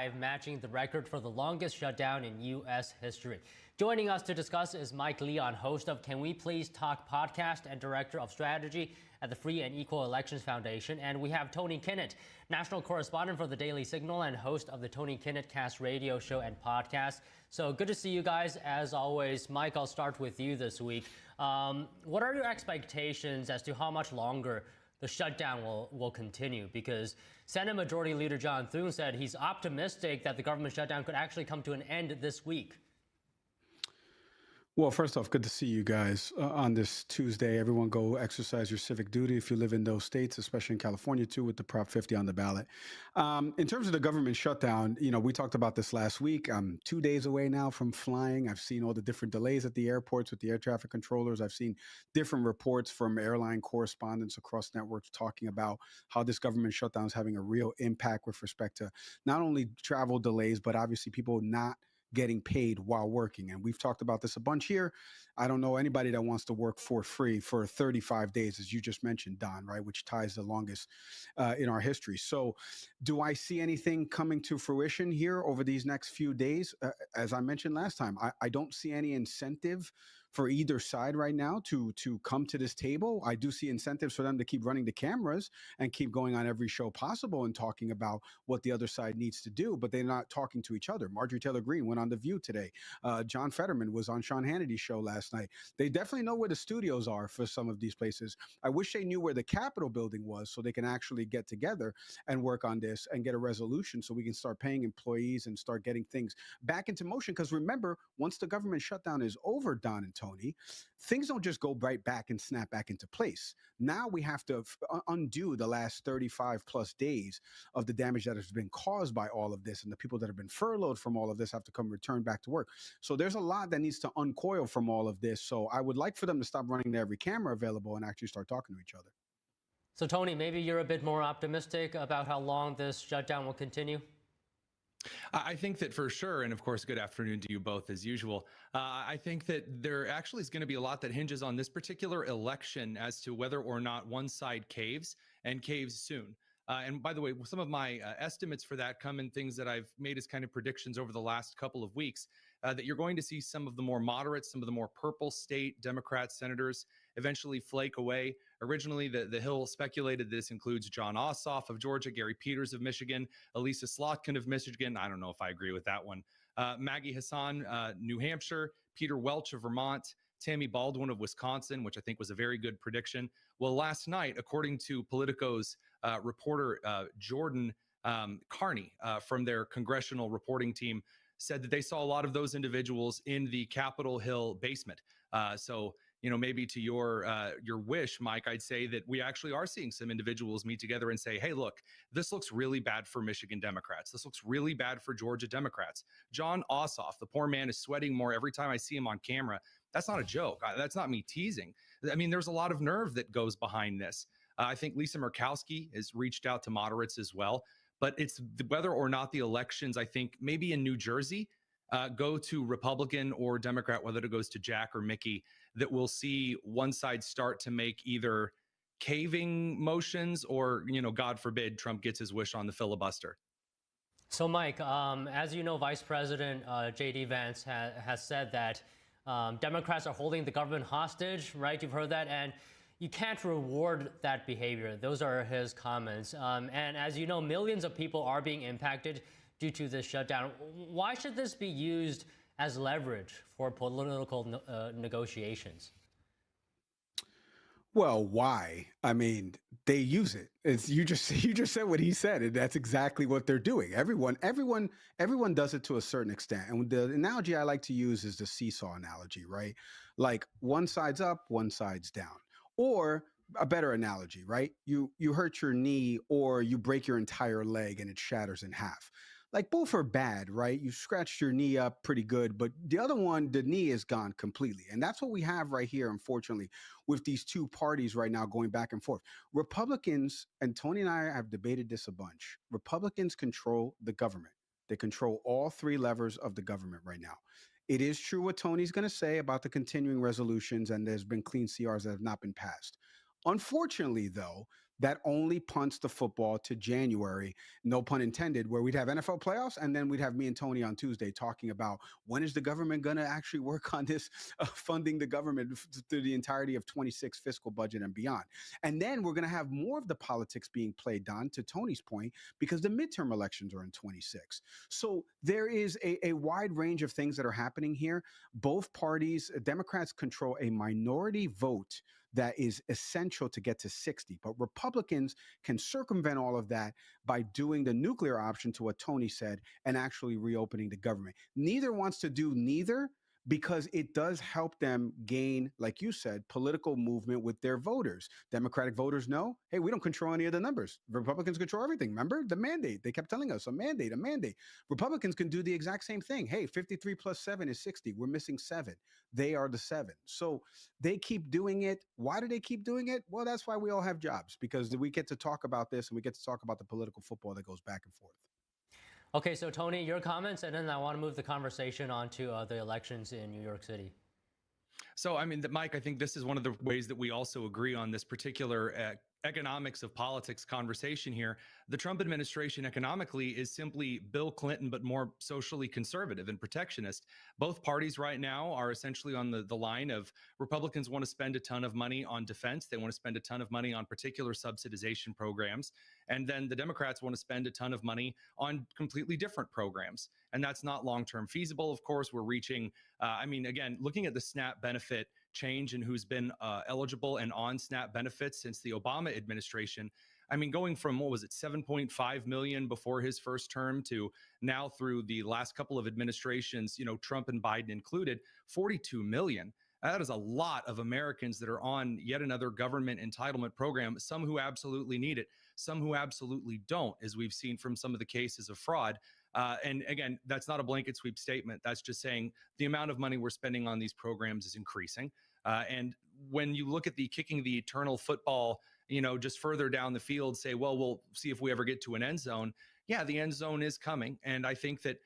35, matching the record for the longest shutdown in U.S. history. Joining us to discuss is Mike Leon, host of Can We Please Talk podcast and director of strategy at the Free and Equal Elections Foundation. And we have Tony Kinnett, national correspondent for the Daily Signal and host of the Tony Kinnett Cast radio show and podcast. So good to see you guys as always. Mike, I'll start with you this week. What are your expectations as to how much longer the shutdown will continue? Because Senate Majority Leader John Thune said he's optimistic that the government shutdown could actually come to an end this week. Well, first off, good to see you guys on this Tuesday. Everyone go exercise your civic duty if you live in those states, especially in California, too, with the Prop 50 on the ballot. In terms of the government shutdown, you know, we talked about this last week. I'm 2 days away now from flying. I've seen all the different delays at the airports with the air traffic controllers. I've seen different reports from airline correspondents across networks talking about how this government shutdown is having a real impact with respect to not only travel delays, but obviously people not getting paid while working. And we've talked about this a bunch here. I don't know anybody that wants to work for free for 35 days, as you just mentioned, Don, right, which ties the longest in our history. So do I see anything coming to fruition here over these next few days? As I mentioned last time, I don't see any incentive for either side right now to come to this table. I do see incentives for them to keep running the cameras and keep going on every show possible and talking about what the other side needs to do, but they're not talking to each other. Marjorie Taylor Greene went on The View today. John Fetterman was on Sean Hannity's show last night. They definitely know where the studios are for some of these places. I wish they knew where the Capitol building was so they can actually get together and work on this and get a resolution so we can start paying employees and start getting things back into motion. Because remember, once the government shutdown is over, Don and Tony, things don't just go right back and snap back into place. Now we have to undo the last 35 plus days of the damage that has been caused by all of this, and the people that have been furloughed from all of this have to come return back to work. So there's a lot that needs to uncoil from all of this. So I would like for them to stop running to every camera available and actually start talking to each other. So Tony, maybe you're a bit more optimistic about how long this shutdown will continue? I think that for sure, and of course, good afternoon to you both as usual. I think that there actually is going to be a lot that hinges on this particular election as to whether or not one side caves and caves soon. And by the way, some of my estimates for that come in things that I've made as kind of predictions over the last couple of weeks, that you're going to see some of the more moderate, some of the more purple state Democrat senators eventually flake away. Originally, the Hill speculated this includes John Ossoff of Georgia, Gary Peters of Michigan, Elisa Slotkin of Michigan. I don't know if I agree with that one. Maggie Hassan, New Hampshire, Peter Welch of Vermont, Tammy Baldwin of Wisconsin, which I think was a very good prediction. Well, last night, according to Politico's reporter Jordan Carney from their congressional reporting team, said that they saw a lot of those individuals in the Capitol Hill basement. So, you know, maybe to your wish, Mike, I'd say that we actually are seeing some individuals meet together and say, hey, look, this looks really bad for Michigan Democrats. This looks really bad for Georgia Democrats. John Ossoff, the poor man, is sweating more every time I see him on camera. That's not a joke. That's not me teasing. I mean, there's a lot of nerve that goes behind this. I think Lisa Murkowski has reached out to moderates as well. But it's whether or not the elections, I think, maybe in New Jersey, go to Republican or Democrat, whether it goes to Jack or Mickey, that we'll see one side start to make either caving motions or, you know, God forbid, Trump gets his wish on the filibuster. So, Mike, as you know, Vice President J.D. Vance has said that Democrats are holding the government hostage, right? You've heard that. And you can't reward that behavior. Those are his comments. And as you know, millions of people are being impacted due to this shutdown. Why should this be used as leverage for political negotiations? Well, why? I mean, they use it. It's, you just said what he said, and that's exactly what they're doing. Everyone does it to a certain extent. And the analogy I like to use is the seesaw analogy, right? Like one side's up, one side's down. Or a better analogy, right? You hurt your knee or you break your entire leg and it shatters in half. Like both are bad, right? You scratched your knee up pretty good, but the other one, the knee is gone completely. And that's what we have right here, unfortunately, with these two parties right now going back and forth. Republicans, and Tony and I have debated this a bunch, Republicans control the government. They control all three levers of the government right now. It is true what Tony's going to say about the continuing resolutions, and there's been clean CRs that have not been passed. Unfortunately, though, that only punts the football to January, no pun intended, where we'd have NFL playoffs, and then we'd have me and Tony on Tuesday talking about when is the government going to actually work on this funding the government through the entirety of 26 fiscal budget and beyond. And then we're going to have more of the politics being played, Don, to Tony's point, because the midterm elections are in 26. So there is a wide range of things that are happening here. Both parties, Democrats control a minority vote that is essential to get to 60. But Republicans can circumvent all of that by doing the nuclear option, to what Tony said, and actually reopening the government. Neither wants to do neither, because it does help them gain, like you said, political movement with their voters. Democratic voters know, hey, we don't control any of the numbers. Republicans control everything. Remember the mandate? They kept telling us a mandate, a mandate. Republicans can do the exact same thing. Hey, 53 plus 7 is 60. We're missing 7. They are the 7. So they keep doing it. Why do they keep doing it? Well, that's why we all have jobs, because we get to talk about this and we get to talk about the political football that goes back and forth. Okay, so Tony, your comments, and then I want to move the conversation on to the elections in New York City. So, I mean, Mike, I think this is one of the ways that we also agree on this particular economics of politics conversation here. The Trump administration economically is simply Bill Clinton, but more socially conservative and protectionist. Both parties right now are essentially on the line of Republicans want to spend a ton of money on defense. They want to spend a ton of money on particular subsidization programs. And then the Democrats want to spend a ton of money on completely different programs. And that's not long-term feasible. Of course, we're reaching, I mean, again, looking at the SNAP benefit change and who's been eligible and on SNAP benefits since the Obama administration. I mean, going from, what was it, 7.5 million before his first term to now through the last couple of administrations, you know, Trump and Biden included, 42 million. That is a lot of Americans that are on yet another government entitlement program, some who absolutely need it, some who absolutely don't, as we've seen from some of the cases of fraud. And again, that's not a blanket sweep statement. That's just saying the amount of money we're spending on these programs is increasing. And when you look at the kicking the eternal football, you know, just further down the field, say, well, we'll see if we ever get to an end zone. Yeah, the end zone is coming. And I think that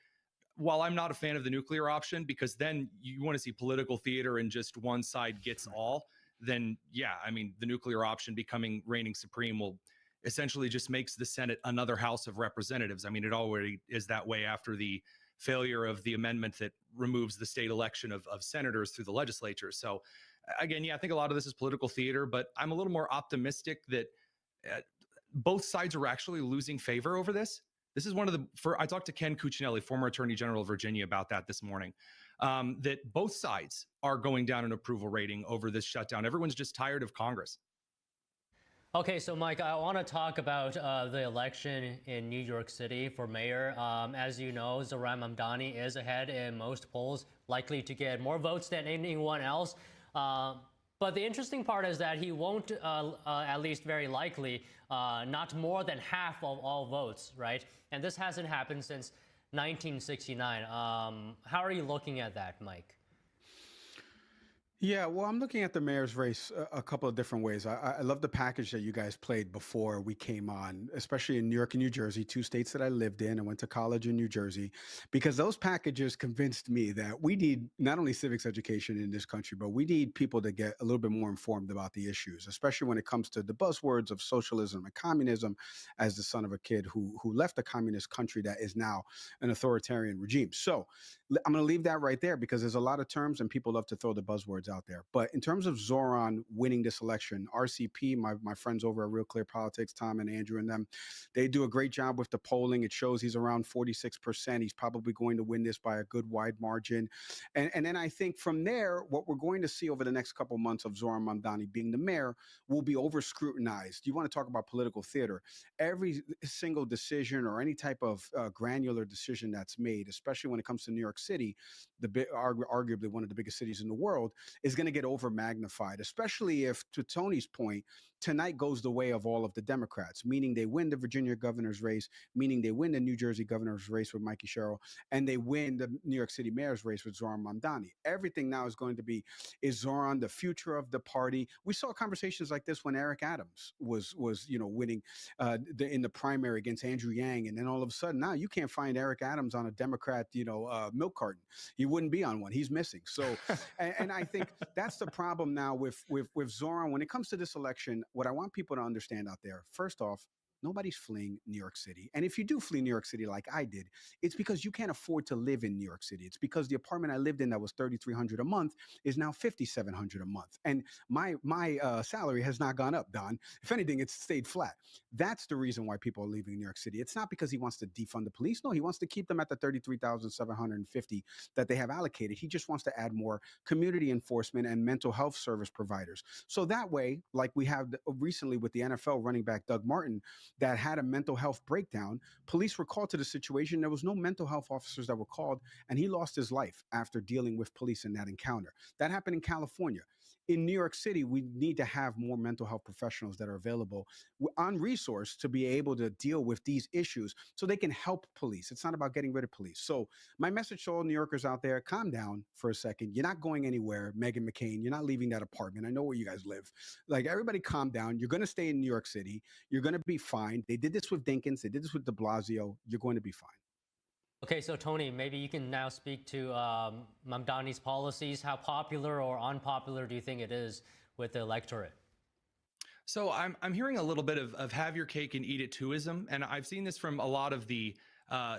while I'm not a fan of the nuclear option, because then you want to see political theater and just one side gets all, then yeah, I mean, the nuclear option becoming reigning supreme will essentially just makes the Senate another House of Representatives. I mean, it already is that way after the failure of the amendment that removes the state election of senators through the legislature. So again, yeah, I think a lot of this is political theater, but I'm a little more optimistic that both sides are actually losing favor over this. This is one of I talked to Ken Cuccinelli, former Attorney General of Virginia, about that this morning, that both sides are going down in approval rating over this shutdown. Everyone's just tired of Congress. Okay, so Mike, I want to talk about the election in New York City for mayor. As you know, Zohran Mamdani is ahead in most polls, likely to get more votes than anyone else. But the interesting part is that he won't, at least very likely, not more than half of all votes, right? And this hasn't happened since 1969. How are you looking at that, Mike? Yeah, well, I'm looking at the mayor's race a couple of different ways. I love the package that you guys played before we came on, especially in New York and New Jersey, 2 states that I lived in and went to college in New Jersey, because those packages convinced me that we need not only civics education in this country, but we need people to get a little bit more informed about the issues, especially when it comes to the buzzwords of socialism and communism, as the son of a kid who left a communist country that is now an authoritarian regime. So I'm going to leave that right there, because there's a lot of terms and people love to throw the buzzwords out there. But in terms of Zohran winning this election, RCP, my friends over at Real Clear Politics, Tom and Andrew and them, they do a great job with the polling. It shows he's around 46%. He's probably going to win this by a good wide margin. And then I think from there, what we're going to see over the next couple of months of Zohran Mamdani being the mayor will be over scrutinized. You want to talk about political theater. Every single decision or any type of granular decision that's made, especially when it comes to New York City, arguably one of the biggest cities in the world, is going to get over magnified, especially if, to Tony's point, tonight goes the way of all of the Democrats, meaning they win the Virginia governor's race, meaning they win the New Jersey governor's race with Mikey Sherrill, and they win the New York City mayor's race with Zohran Mamdani. Everything now is going to be, is Zohran the future of the party? We saw conversations like this when Eric Adams was winning in the primary against Andrew Yang, and then all of a sudden now you can't find Eric Adams on a Democrat milk milk carton. He wouldn't be on one. He's missing. So, and I think that's the problem now with Zoran. When it comes to this election, what I want people to understand out there, first off, nobody's fleeing New York City. And if you do flee New York City like I did, it's because you can't afford to live in New York City. It's because the apartment I lived in that was $3,300 a month is now $5,700 a month. And my salary has not gone up, Don. If anything, it's stayed flat. That's the reason why people are leaving New York City. It's not because he wants to defund the police. No, he wants to keep them at the $33,750 that they have allocated. He just wants to add more community enforcement and mental health service providers. So that way, like we have recently with the NFL running back Doug Martin, that had a mental health breakdown. Police were called to the situation. There was no mental health officers that were called, and he lost his life after dealing with police in that encounter. That happened in California. In New York City, we need to have more mental health professionals that are available on resource to be able to deal with these issues so they can help police. It's not about getting rid of police. So my message to all New Yorkers out there, calm down for a second. You're not going anywhere, Meghan McCain. You're not leaving that apartment. I know where you guys live. Like, everybody calm down. You're going to stay in New York City. You're going to be fine. They did this with Dinkins. They did this with de Blasio. You're going to be fine. Okay, so Tony, maybe you can now speak to Mamdani's policies. How popular or unpopular do you think it is with the electorate? So I'm hearing a little bit of have your cake and eat it tooism, and I've seen this from a lot of the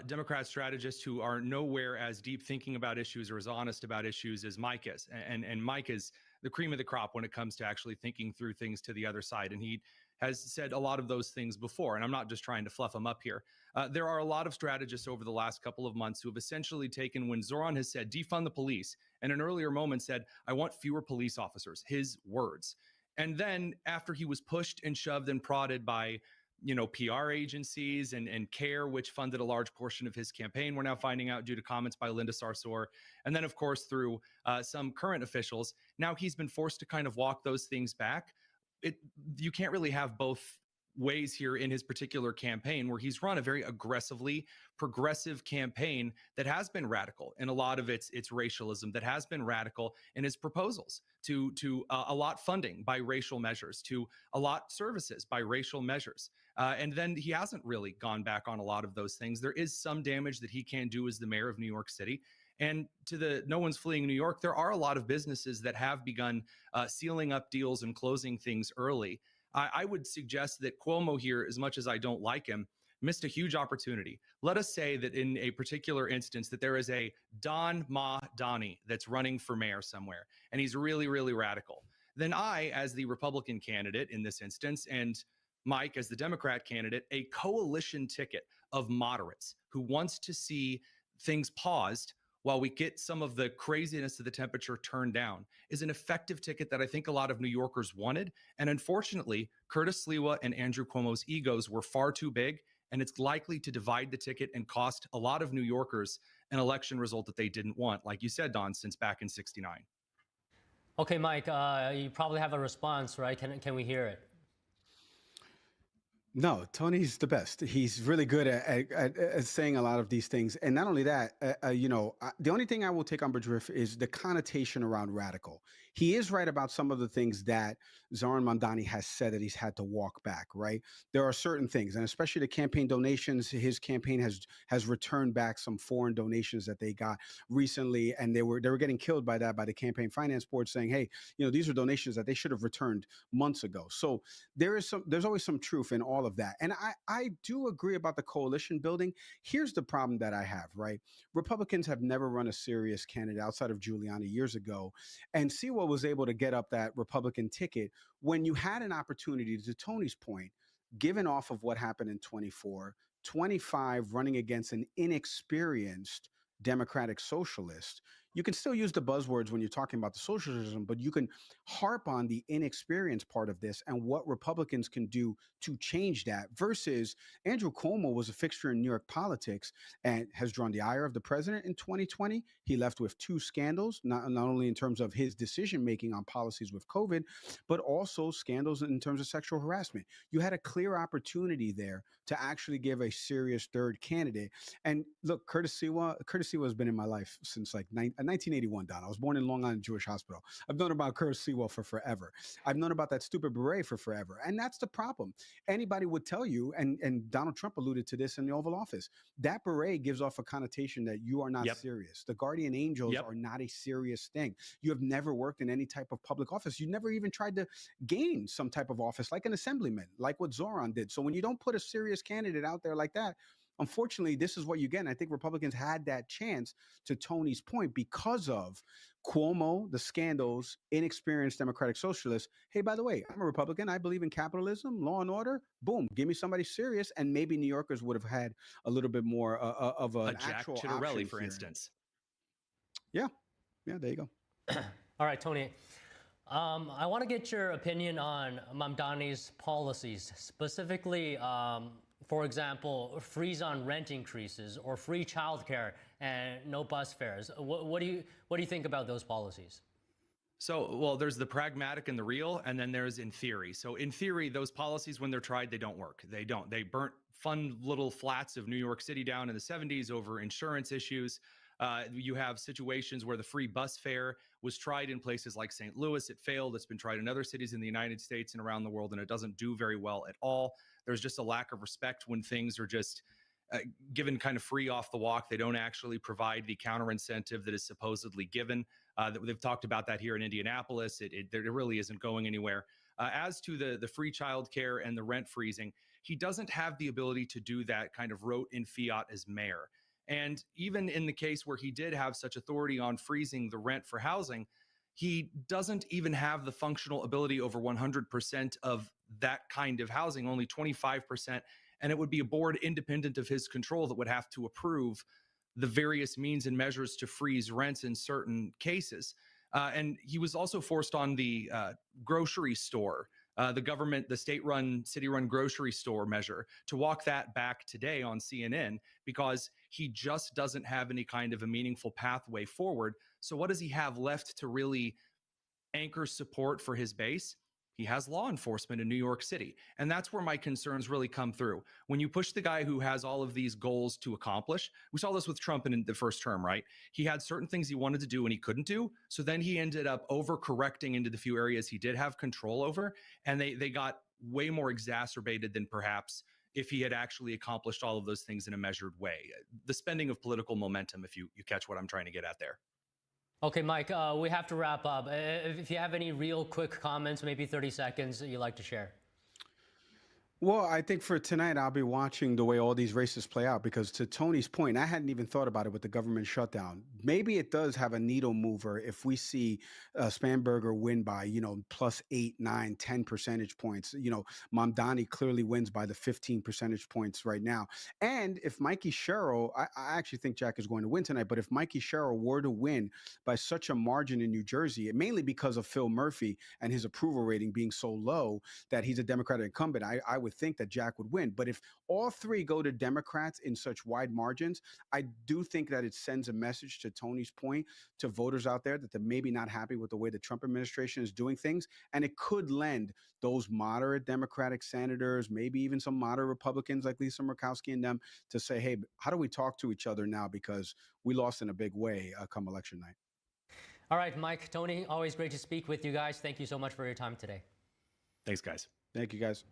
Democrat strategists who are nowhere as deep thinking about issues or as honest about issues as Mike is. And Mike is the cream of the crop when it comes to actually thinking through things to the other side. And he has said a lot of those things before, and I'm not just trying to fluff him up here. There are a lot of strategists over the last couple of months who have essentially taken when Zoran has said defund the police, and an earlier moment said, I want fewer police officers, his words. And then after he was pushed and shoved and prodded by, you know, PR agencies and CARE, which funded a large portion of his campaign, we're now finding out due to comments by Linda Sarsour. And then, of course, through some current officials, now he's been forced to kind of walk those things back. You can't really have both ways here in his particular campaign, where he's run a very aggressively progressive campaign that has been radical in a lot of its racialism, that has been radical in his proposals to allot funding by racial measures, to allot services by racial measures. And then he hasn't really gone back on a lot of those things. There is some damage that he can do as the mayor of New York City. And to the no one's fleeing New York, there are a lot of businesses that have begun sealing up deals and closing things early. I would suggest that Cuomo here, as much as I don't like him, missed a huge opportunity. Let us say that in a particular instance that there is a Don Donnie that's running for mayor somewhere, and he's really, really radical. Then I, as the Republican candidate in this instance, and Mike, as the Democrat candidate, a coalition ticket of moderates who wants to see things paused while we get some of the craziness of the temperature turned down, is an effective ticket that I think a lot of New Yorkers wanted. And unfortunately, Curtis Sliwa and Andrew Cuomo's egos were far too big, and it's likely to divide the ticket and cost a lot of New Yorkers an election result that they didn't want, like you said, Don, since back in '69. Okay, Mike, you probably have a response, right? Can we hear it? No, Tony's the best. He's really good at saying a lot of these things. And not only that, the only thing I will take umbrage with is the connotation around radical. He is right about some of the things that Zoran Mamdani has said that he's had to walk back, right? There are certain things, and especially the campaign donations. His campaign has returned back some foreign donations that they got recently, and they were getting killed by that, by the campaign finance board, saying, hey, these are donations that they should have returned months ago. So there's always some truth in all of that. And I do agree about the coalition building. Here's the problem that I have, right? Republicans have never run a serious candidate outside of Giuliani years ago. And Siwa was able to get up that Republican ticket when you had an opportunity, to Tony's point, given off of what happened in 24, 25 running against an inexperienced democratic socialist. You can still use the buzzwords when you're talking about the socialism, but you can harp on the inexperienced part of this and what Republicans can do to change that, versus Andrew Cuomo was a fixture in New York politics and has drawn the ire of the president in 2020. He left with 2 scandals, not only in terms of his decision-making on policies with COVID, but also scandals in terms of sexual harassment. You had a clear opportunity there to actually give a serious third candidate. And look, Curtis Siwa has been in my life since like 1981, Don. I was born in Long Island Jewish Hospital. I've known about Kurt Sewell for forever. I've known about that stupid beret for forever. And that's the problem. Anybody would tell you, and Donald Trump alluded to this in the Oval Office, that beret gives off a connotation that you are not serious. The guardian angels are not a serious thing. You have never worked in any type of public office. You never even tried to gain some type of office like an assemblyman, like what Zoran did. So when you don't put a serious candidate out there like that, unfortunately, this is what you get. And I think Republicans had that chance, to Tony's point, because of Cuomo, the scandals, inexperienced Democratic socialists. Hey, by the way, I'm a Republican. I believe in capitalism, law and order. Boom, give me somebody serious. And maybe New Yorkers would have had a little bit more of an actual Jack Ciattarelli, for here. instance. Yeah, there you go. All right, Tony. I want to get your opinion on Mamdani's policies, specifically, for example, freeze on rent increases or free childcare and no bus fares. What do you think about those policies? So, well, there's the pragmatic and the real, and then there's in theory. So in theory, those policies, when they're tried, they don't work. They don't. They burnt fun little flats of New York City down in the 70s over insurance issues. You have situations where the free bus fare was tried in places like St. Louis. It failed. It's been tried in other cities in the United States and around the world, and it doesn't do very well at all. There's just a lack of respect when things are just given kind of free off the walk. They don't actually provide the counter incentive that is supposedly given. They've talked about that here in Indianapolis. It really isn't going anywhere. As to the free childcare and the rent freezing, he doesn't have the ability to do that kind of rote in fiat as mayor. And even in the case where he did have such authority on freezing the rent for housing, he doesn't even have the functional ability over 100% of that kind of housing, only 25%. And it would be a board independent of his control that would have to approve the various means and measures to freeze rents in certain cases. And he was also forced on the grocery store, the state-run, city-run grocery store measure, to walk that back today on CNN because he just doesn't have any kind of a meaningful pathway forward. So what does he have left to really anchor support for his base? He has law enforcement in New York City. And that's where my concerns really come through. When you push the guy who has all of these goals to accomplish, we saw this with Trump in the first term, right? He had certain things he wanted to do and he couldn't do. So then he ended up overcorrecting into the few areas he did have control over. And they got way more exacerbated than perhaps if he had actually accomplished all of those things in a measured way. The spending of political momentum, if you catch what I'm trying to get at there. Okay, Mike, we have to wrap up. If you have any real quick comments, maybe 30 seconds that you'd like to share. Well, I think for tonight, I'll be watching the way all these races play out, because to Tony's point, I hadn't even thought about it with the government shutdown. Maybe it does have a needle mover if we see Spanberger win by, plus 8, 9, 10 percentage points. Mamdani clearly wins by the 15 percentage points right now. And if Mikey Sherrill, I actually think Jack is going to win tonight, but if Mikey Sherrill were to win by such a margin in New Jersey, mainly because of Phil Murphy and his approval rating being so low that he's a Democratic incumbent, I would think that Jack would win. But if all three go to Democrats in such wide margins, I do think that it sends a message, to Tony's point, to voters out there that they're maybe not happy with the way the Trump administration is doing things. And it could lend those moderate Democratic senators, maybe even some moderate Republicans like Lisa Murkowski and them, to say, hey, how do we talk to each other now? Because we lost in a big way come election night. All right, Mike, Tony, always great to speak with you guys. Thank you so much for your time today. Thanks, guys. Thank you, guys.